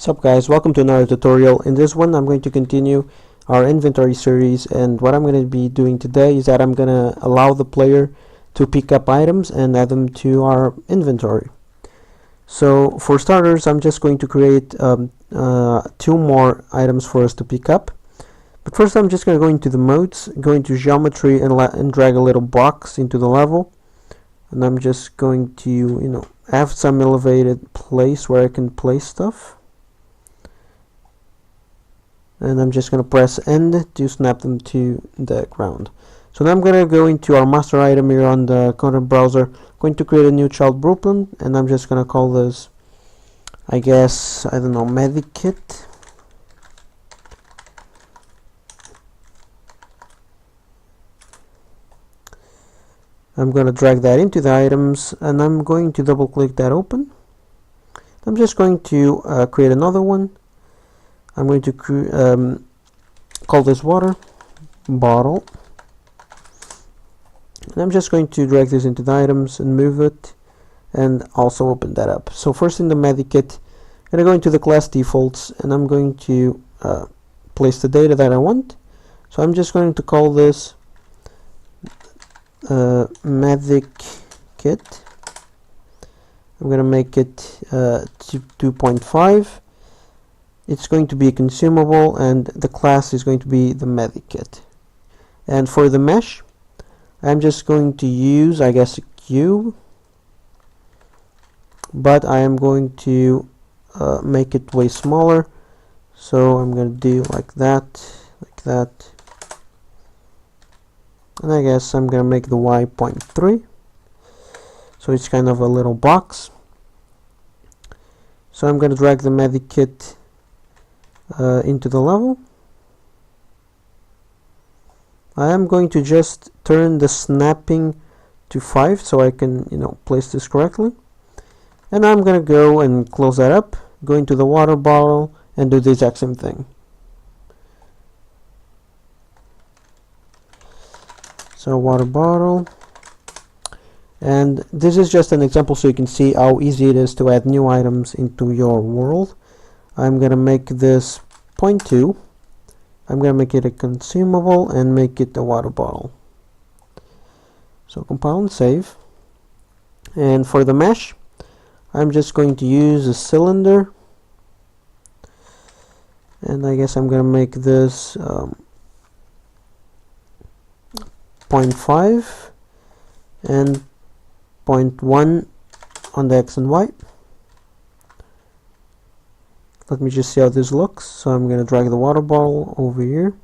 Sup guys, welcome to another tutorial. In this one I'm going to continue our inventory series, and what I'm going to be doing today is that I'm going to allow the player to pick up items and add them to our inventory. So for starters, I'm just going to create two more items for us to pick up. But first I'm just going to go into the modes, go into geometry and drag a little box into the level. And I'm just going to, have some elevated place where I can place stuff. And I'm just going to press End to snap them to the ground. So now I'm going to go into our master item here on the content browser. I'm going to create a new child blueprint, and I'm just going to call this, medic kit. I'm going to drag that into the items, and I'm going to double click that open. I'm just going to create another one. I'm going to call this water bottle, and I'm just going to drag this into the items and move it, and also open that up. So first in the medic kit, I'm going to go into the class defaults, and I'm going to place the data that I want. So I'm just going to call this medic kit. I'm going to make it 2.5. It's going to be a consumable, and the class is going to be the medic kit. And for the mesh, I'm just going to use, a cube, but I am going to make it way smaller. So I'm going to do like that, and I guess I'm going to make the y 0.3, so it's kind of a little box. So I'm going to drag the medic kit into the level. I am going to just turn the snapping to 5 so I can place this correctly, and I'm going to go and close that up, go into the water bottle and do the exact same thing. So water bottle, and this is just an example so you can see how easy it is to add new items into your world. I'm going to make this 0.2. I'm going to make it a consumable and make it a water bottle. So compile and save. And for the mesh, I'm just going to use a cylinder, and I guess I'm going to make this 0.5 and 0.1 on the X and Y. Let me just see how this looks. So I'm going to drag the water bottle over here,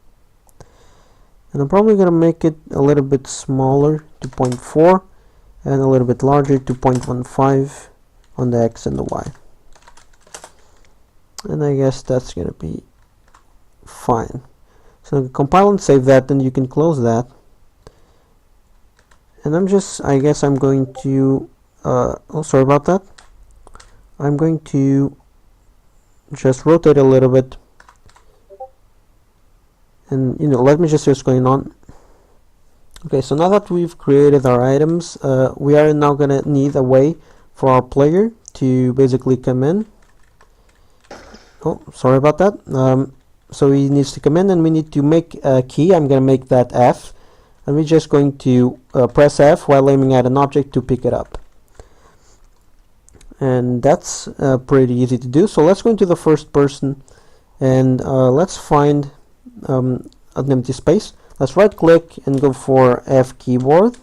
and I'm probably going to make it a little bit smaller to 0.4 and a little bit larger to 0.15 on the X and the Y. And I guess that's going to be fine. So compile and save that, and you can close that. And I'm going to sorry about that. I'm going to just rotate a little bit, and let me just see what's going on. Okay, so now that we've created our items, we are now gonna need a way for our player to basically come in. Oh, sorry about that. So he needs to come in, and we need to make a key. I'm gonna make that F, and we're just going to press F while aiming at an object to pick it up. And that's pretty easy to do. So let's go into the first person, and let's find an empty space. Let's right click and go for F keyboard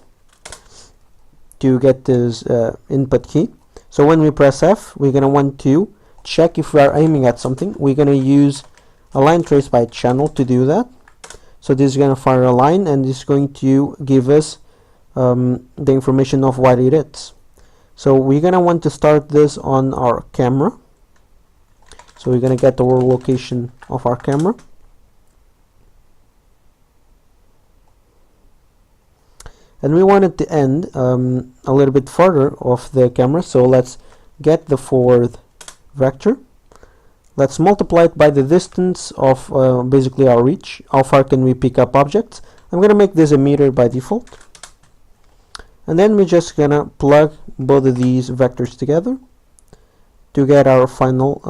to get this input key. So when we press F, we're going to want to check if we are aiming at something. We're going to use a line trace by channel to do that. So this is going to fire a line, and this is going to give us the information of what it is. So we're going to want to start this on our camera. So we're going to get the world location of our camera. And we want it to end a little bit further off the camera. So let's get the forward vector. Let's multiply it by the distance of basically our reach. How far can we pick up objects? I'm going to make this a meter by default. And then we're just gonna plug both of these vectors together to get our final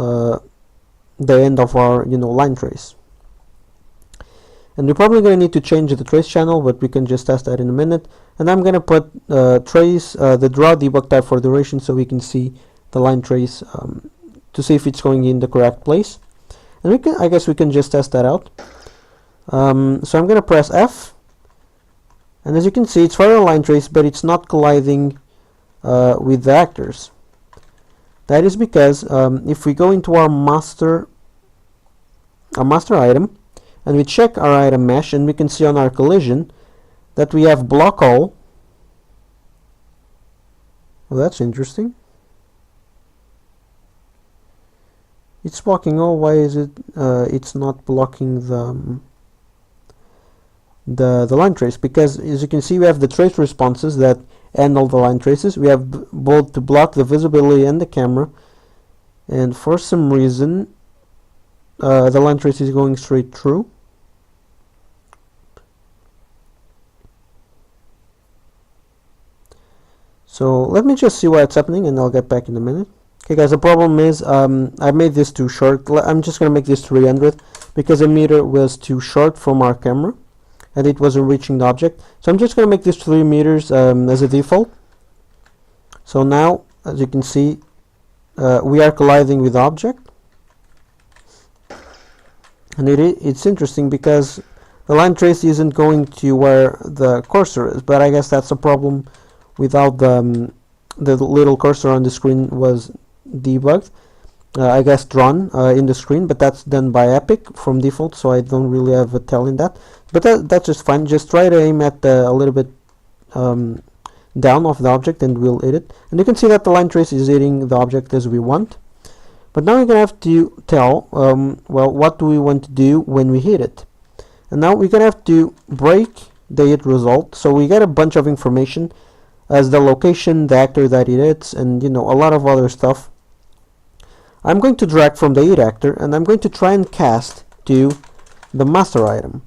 the end of our line trace. And we're probably going to need to change the trace channel, but we can just test that in a minute. And I'm going to put trace the draw debug type for duration, so we can see the line trace to see if it's going in the correct place. And I guess we can just test that out. So I'm going to press F, and as you can see, it's for a line trace, but it's not colliding with the actors. That is because if we go into our master item, and we check our item mesh, and we can see on our collision that we have block all. Well, that's interesting. It's blocking all. Why is it it's not blocking the line trace? Because as you can see, we have the trace responses that end all the line traces. We have both to block the visibility and the camera, and for some reason the line trace is going straight through. So let me just see what's happening, and I'll get back in a minute. Okay guys, the problem is I made this too short. I'm just going to make this 300 because the meter was too short from our camera and it wasn't reaching the object. So I'm just going to make this 3 meters as a default. So now, as you can see, we are colliding with the object. And it's interesting because the line trace isn't going to where the cursor is, but I guess that's a problem without the little cursor on the screen was debugged. I guess drawn in the screen, but that's done by Epic from default, so I don't really have a tell in that. But that's just fine. Just try to aim at a little bit down of the object and we'll hit it. And you can see that the line trace is hitting the object as we want. But now we're going to have to tell, well, what do we want to do when we hit it? And now we're going to have to break the hit result. So we get a bunch of information as the location, the actor that it hits, and a lot of other stuff. I'm going to drag from the hit actor, and I'm going to try and cast to the master item.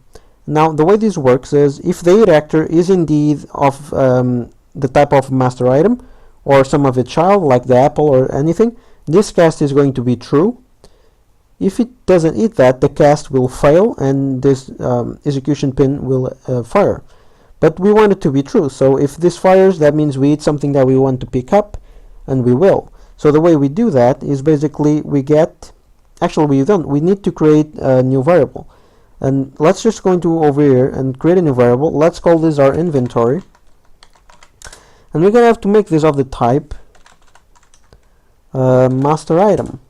Now the way this works is if the hit actor is indeed of the type of master item, or some of its child like the apple or anything, this cast is going to be true. If it doesn't hit that, the cast will fail and this execution pin will fire. But we want it to be true, so if this fires, that means we hit something that we want to pick up, and we will. So the way we do that is basically we need to create a new variable. And let's just go into over here and create a new variable. Let's call this our inventory. And we're going to have to make this of the type master item.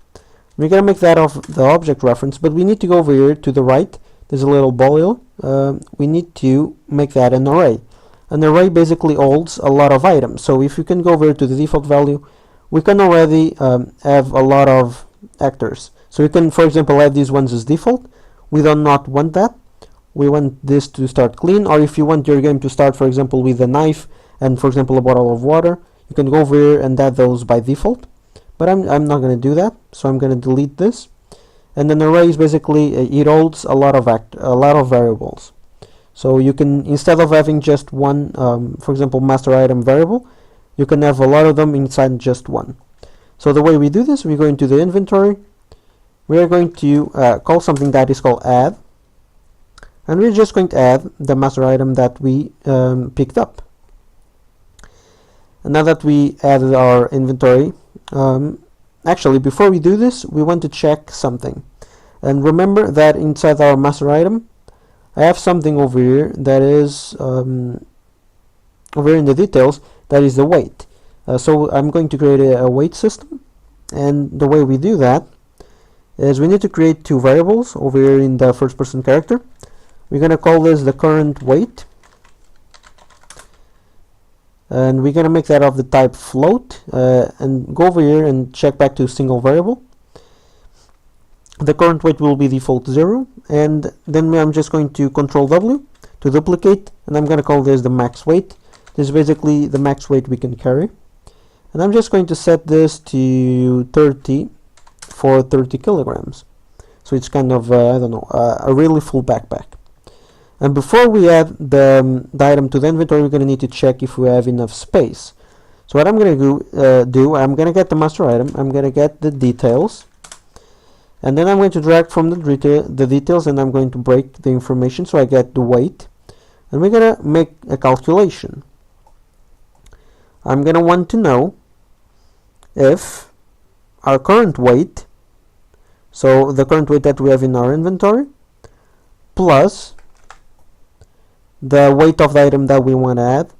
We're going to make that of the object reference, but we need to go over here to the right. There's a little ball here. We need to make that an array. An array basically holds a lot of items. So if you can go over to the default value, we can already have a lot of actors. So you can, for example, have these ones as default. We do not want that. We want this to start clean. Or if you want your game to start, for example, with a knife and, for example, a bottle of water, you can go over here and add those by default. But I'm not going to do that. So I'm going to delete this. And an array is basically it holds a lot of variables. So you can, instead of having just one, for example, master item variable, you can have a lot of them inside just one. So the way we do this, we go into the inventory. We are going to call something that is called add, and we're just going to add the master item that we picked up. And now that we added our inventory, actually, before we do this, we want to check something. And remember that inside our master item, I have something over here that is over here in the details, that is the weight. So I'm going to create a weight system, and the way we do that is we need to create 2 variables over here in the first person character. We're going to call this the current weight, and we're going to make that of the type float, and go over here and check back to single variable. The current weight will be default 0, and then I'm just going to Control W to duplicate, and I'm going to call this the max weight. This is basically the max weight we can carry, and I'm just going to set this to 30 for 30 kilograms. So it's kind of I don't know, a really full backpack. And before we add the item to the inventory, we're going to need to check if we have enough space. So what I'm going to do, I'm going to get the master item, I'm going to get the details, And then I'm going to drag from the details, and I'm going to break the information so I get the weight. And we're going to make a calculation. I'm going to want to know if our current weight, so the current weight that we have in our inventory, plus the weight of the item that we want to add,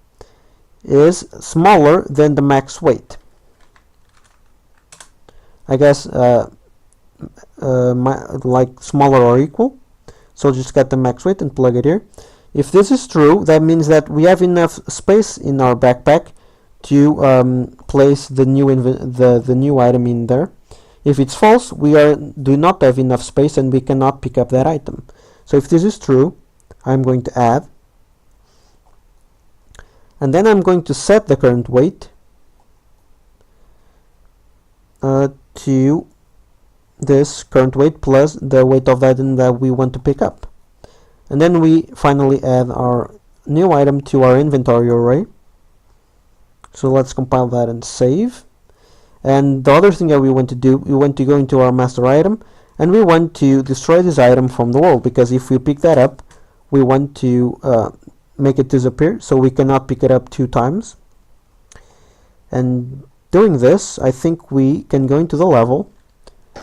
is smaller than the max weight. I guess like smaller or equal. So just get the max weight and plug it here. If this is true, that means that we have enough space in our backpack to place the new item in there. If it's false, we do not have enough space and we cannot pick up that item. So if this is true, I'm going to add, and then I'm going to set the current weight to this current weight plus the weight of the item that we want to pick up. And then we finally add our new item to our inventory array. So let's compile that and save. And the other thing that we want to do, we want to go into our master item, and we want to destroy this item from the world, because if we pick that up, we want to make it disappear, so we cannot pick it up 2 times. And doing this, I think we can go into the level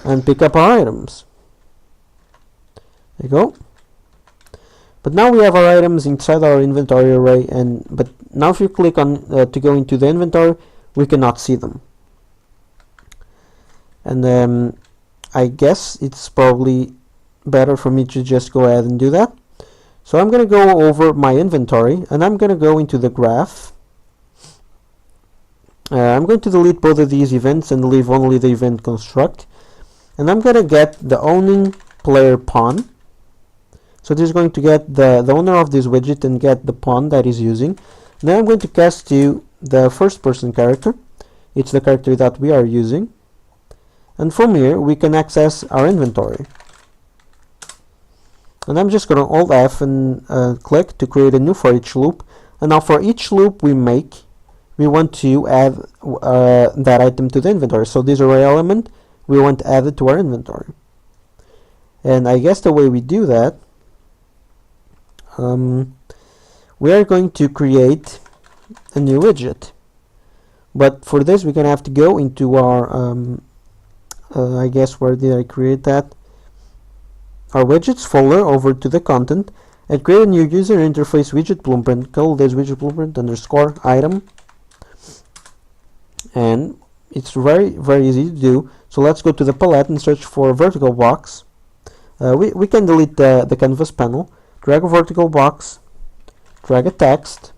and pick up our items. There you go. But now we have our items inside our inventory array, but now if you click on to go into the inventory, we cannot see them. And I guess it's probably better for me to just go ahead and do that. So I'm going to go over my inventory, and I'm going to go into the graph. I'm going to delete both of these events and leave only the event construct. And I'm going to get the owning player pawn. So this is going to get the owner of this widget and get the pawn that he's using. Then I'm going to cast to the first person character. It's the character that we are using. And from here we can access our inventory. And I'm just going to Alt F and click to create a new for each loop. And now for each loop we make, we want to add that item to the inventory. So this array element, we want to add it to our inventory. And I guess the way we do that, we are going to create a new widget. But for this we're going to have to go into our I guess, where did I create that? Our widgets folder, over to the content, and create a new user interface widget blueprint. Call this widget blueprint underscore item. And it's very easy to do. So let's go to the palette and search for a vertical box. We can delete the canvas panel, drag a vertical box, drag a text,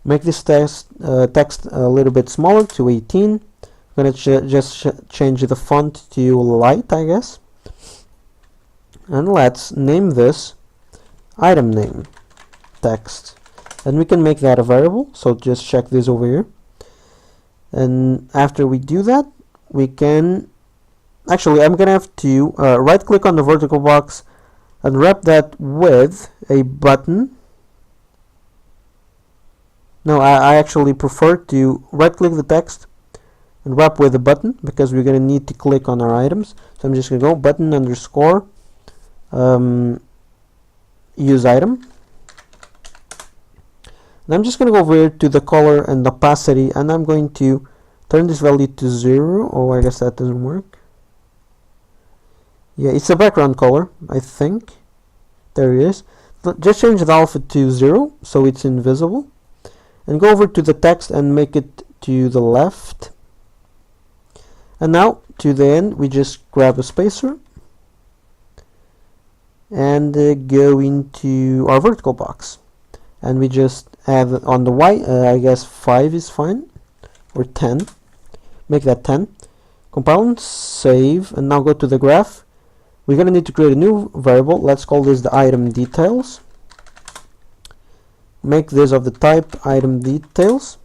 make this text a little bit smaller to 18. I'm going to just change the font to light, I guess. And let's name this item name text. And we can make that a variable, so just check this over here. And after we do that, we can... Actually, I'm going to have to right click on the vertical box and wrap that with a button. No, I actually prefer to right click the text and wrap with a button, because we're going to need to click on our items. So I'm just going to go button underscore use item. And I'm just going to go over here to the color and opacity, and I'm going to turn this value to 0. Oh, I guess that doesn't work. Yeah, it's a background color, I think. There it is. Just change the alpha to 0 so it's invisible. And go over to the text and make it to the left. And now to the end we just grab a spacer and go into our vertical box, and we just add on the Y, I guess 5 is fine, or 10, make that 10, compile and save. And now go to the graph. We're going to need to create a new variable. Let's call this the item details. Make this of the type item details,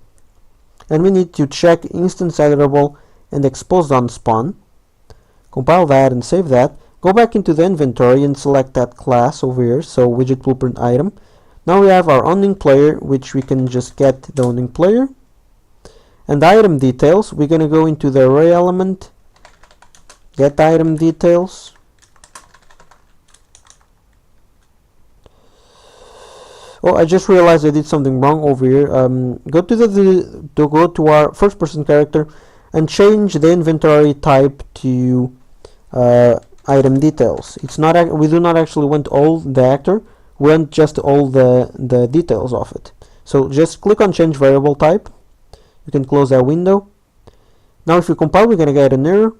and we need to check instance editable and exposed on spawn. Compile that and save that. Go back into the inventory and select that class over here, so widget blueprint item. Now we have our owning player, which we can just get the owning player. And the item details, we're going to go into the array element get item details. Oh, I just realized I did something wrong over here. Go to our first person character and change the inventory type to item details. It's not we do not actually want all the actor, we want just all the details of it. So just click on change variable type. You can close that window. Now if you compile, we're gonna get an error,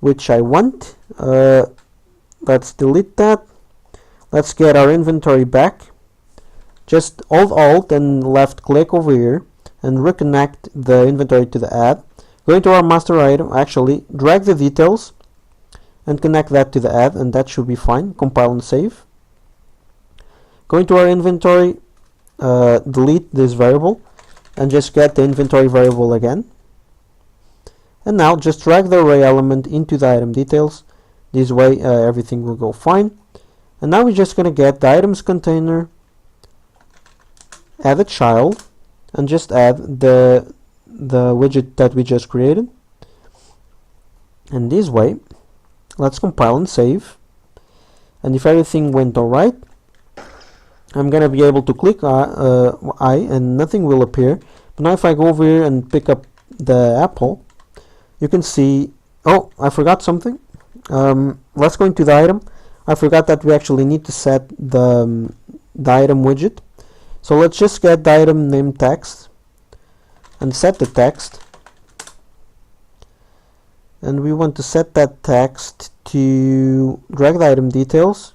which I want. Let's delete that. Let's get our inventory back. Just Alt and left click over here and reconnect the inventory to the add. Go into our master item, actually drag the details and connect that to the add, and that should be fine. Compile and save. Go into our inventory, delete this variable and just get the inventory variable again. And now just drag the array element into the item details. This way everything will go fine. And now we're just going to get the items container, add a child, and just add the widget that we just created. And this way, let's compile and save. And if everything went alright, I'm gonna be able to click I and nothing will appear. But now if I go over here and pick up the apple, you can see, oh, I forgot something. Let's go into the item. I forgot that we actually need to set the item widget. So let's just get the item name text and set the text. And we want to set that text to drag the item details.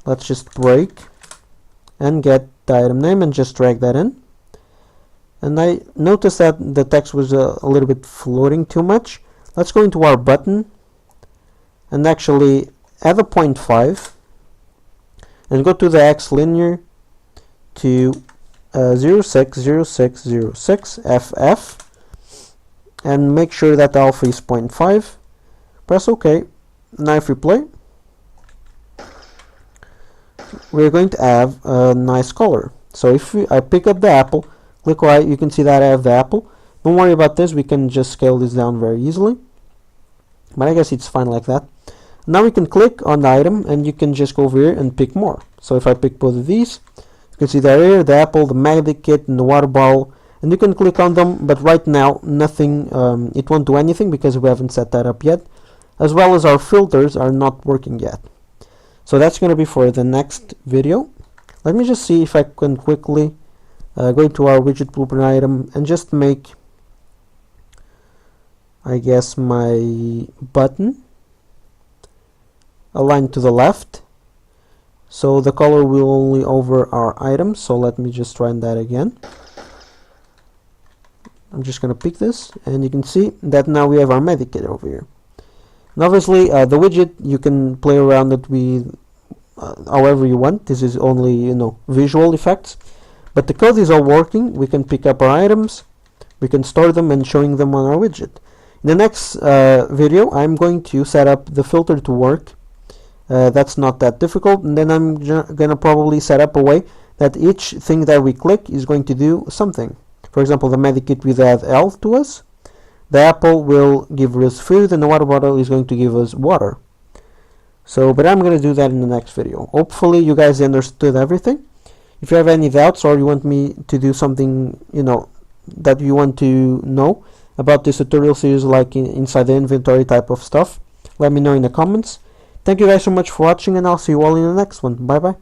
Let's just break and get the item name and just drag that in. And I noticed that the text was a little bit floating too much. Let's go into our button and actually add a 0.5 and go to the X linear to 060606 FF and make sure that the alpha is 0.5. Press OK. Now if we play, we're going to have a nice color. So if I pick up the apple, click right, you can see that I have the apple. Don't worry about this, we can just scale this down very easily. But I guess it's fine like that. Now we can click on the item and you can just go over here and pick more. So if I pick both of these, you can see that here, the apple, the magic kit, and the water bottle, and you can click on them, but right now nothing, it won't do anything because we haven't set that up yet, as well as our filters are not working yet. So that's going to be for the next video. Let me just see if I can quickly go into our widget blueprint item and just make, I guess, my button aligned to the left, so the color will only over our items. So let me just run that again. I'm just going to pick this and you can see that now we have our medic kit over here. And obviously the widget, you can play around it with however you want. This is only, you know, visual effects, but the code is all working. We can pick up our items, we can store them and showing them on our widget. In the next video, I'm going to set up the filter to work. That's not that difficult, and then I'm gonna probably set up a way that each thing that we click is going to do something. For example, the medikit will add health to us, the apple will give us food, and the water bottle is going to give us water. So, but I'm gonna do that in the next video. Hopefully you guys understood everything. If you have any doubts or you want me to do something, you know, that you want to know about this tutorial series, like inside the inventory type of stuff, let me know in the comments. Thank you guys so much for watching, and I'll see you all in the next one. Bye bye.